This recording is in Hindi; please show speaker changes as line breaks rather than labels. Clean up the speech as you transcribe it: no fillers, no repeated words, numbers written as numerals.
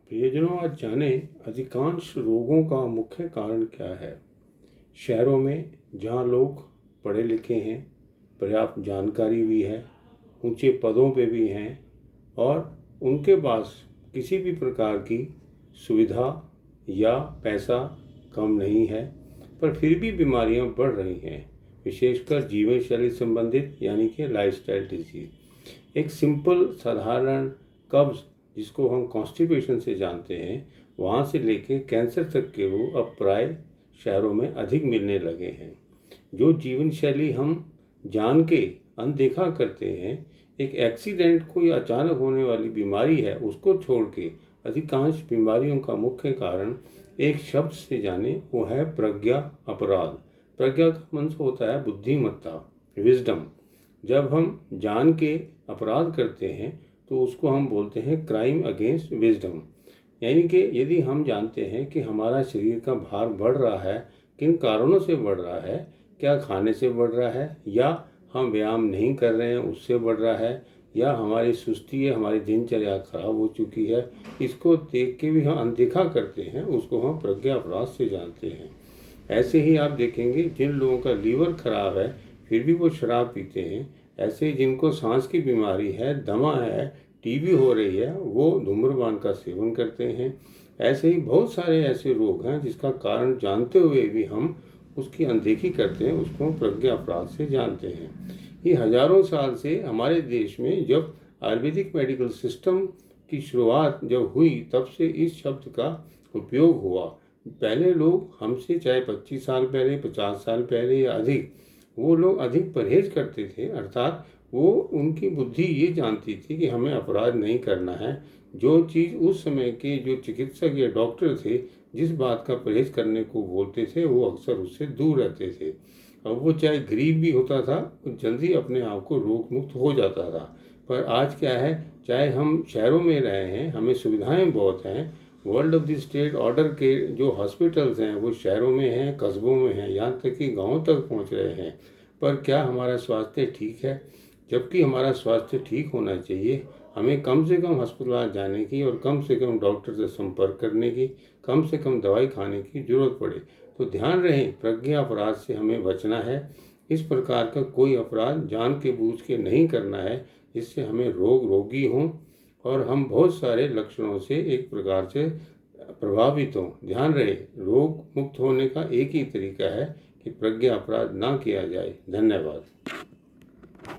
प्रियजनों, आज जाने अधिकांश रोगों का मुख्य कारण क्या है। शहरों में जहाँ लोग पढ़े लिखे हैं, पर्याप्त जानकारी भी है, ऊंचे पदों पे भी हैं और उनके पास किसी भी प्रकार की सुविधा या पैसा कम नहीं है, पर फिर भी बीमारियां बढ़ रही हैं, विशेषकर जीवन शैली संबंधित यानी कि लाइफस्टाइल डिजीज। एक सिंपल साधारण कब्ज जिसको हम कॉन्स्टिपेशन से जानते हैं, वहाँ से लेके कैंसर तक के रोग अब प्राय शहरों में अधिक मिलने लगे हैं। जो जीवन शैली हम जान के अनदेखा करते हैं, एक एक्सीडेंट कोई अचानक होने वाली बीमारी है, उसको छोड़ के अधिकांश बीमारियों का मुख्य कारण एक शब्द से जाने, वो है प्रज्ञा अपराध। प्रज्ञा का मतलब होता है बुद्धिमत्ता, विजडम। जब हम जान के अपराध करते हैं तो उसको हम बोलते हैं क्राइम अगेंस्ट विजडम। यानी कि यदि हम जानते हैं कि हमारा शरीर का भार बढ़ रहा है, किन कारणों से बढ़ रहा है, क्या खाने से बढ़ रहा है, या हम व्यायाम नहीं कर रहे हैं उससे बढ़ रहा है, या हमारी सुस्ती है, हमारी दिनचर्या खराब हो चुकी है, इसको देख के भी हम अनदेखा करते हैं, उसको हम प्रज्ञा अपराध से जानते हैं। ऐसे ही आप देखेंगे जिन लोगों का लीवर खराब है फिर भी वो शराब पीते हैं। ऐसे ही जिनको सांस की बीमारी है, दमा है, टीबी हो रही है, वो धूम्रपान का सेवन करते हैं। ऐसे ही बहुत सारे ऐसे रोग हैं जिसका कारण जानते हुए भी हम उसकी अनदेखी करते हैं, उसको हम प्रज्ञा अपराध से जानते हैं। ये हजारों साल से हमारे देश में जब आयुर्वेदिक मेडिकल सिस्टम की शुरुआत जब हुई, तब से इस शब्द का उपयोग हुआ। पहले लोग हमसे, चाहे 25 साल पहले, 50 साल पहले या अधिक, वो लोग अधिक परहेज करते थे, अर्थात वो उनकी बुद्धि ये जानती थी कि हमें अपराध नहीं करना है। जो चीज़ उस समय के जो चिकित्सक या डॉक्टर थे जिस बात का परहेज करने को बोलते थे, वो अक्सर उससे दूर रहते थे। और वो चाहे गरीब भी होता था, वो जल्दी अपने आप को रोग मुक्त हो जाता था। पर आज क्या है, चाहे हम शहरों में रहे हैं, हमें सुविधाएं बहुत हैं, world of the state order के जो हॉस्पिटल्स हैं वो शहरों में हैं, कस्बों में हैं, यहाँ तक कि गाँव तक पहुँच रहे हैं। पर क्या हमारा स्वास्थ्य ठीक है? जबकि हमारा स्वास्थ्य ठीक होना चाहिए, हमें कम से कम अस्पताल जाने की और कम से कम डॉक्टर से संपर्क करने की, कम से कम दवाई खाने की जरूरत पड़े। तो ध्यान रहे, प्रज्ञा अपराध से हमें बचना है। इस प्रकार का कोई अपराध जान के बूझ के नहीं करना है, जिससे हमें रोगी हों और हम बहुत सारे लक्षणों से एक प्रकार से प्रभावित हों। ध्यान रहे, रोग मुक्त होने का एक ही तरीका है कि प्रज्ञा अपराध ना किया जाए। धन्यवाद।